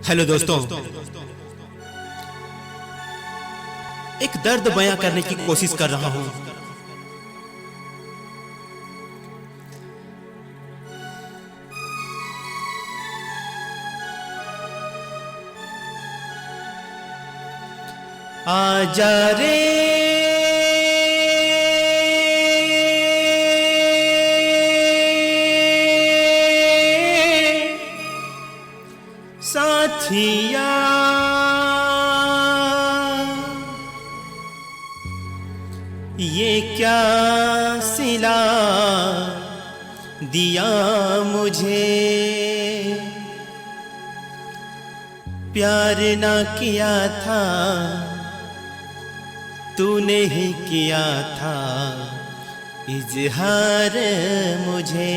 Hello दोस्तों, एक दर्द बयां करने की कोशिश कर रहा हूं। आजा रे साथिया, ये क्या सिला दिया मुझे, प्यार ना किया था तूने ही किया था इजहार मुझे।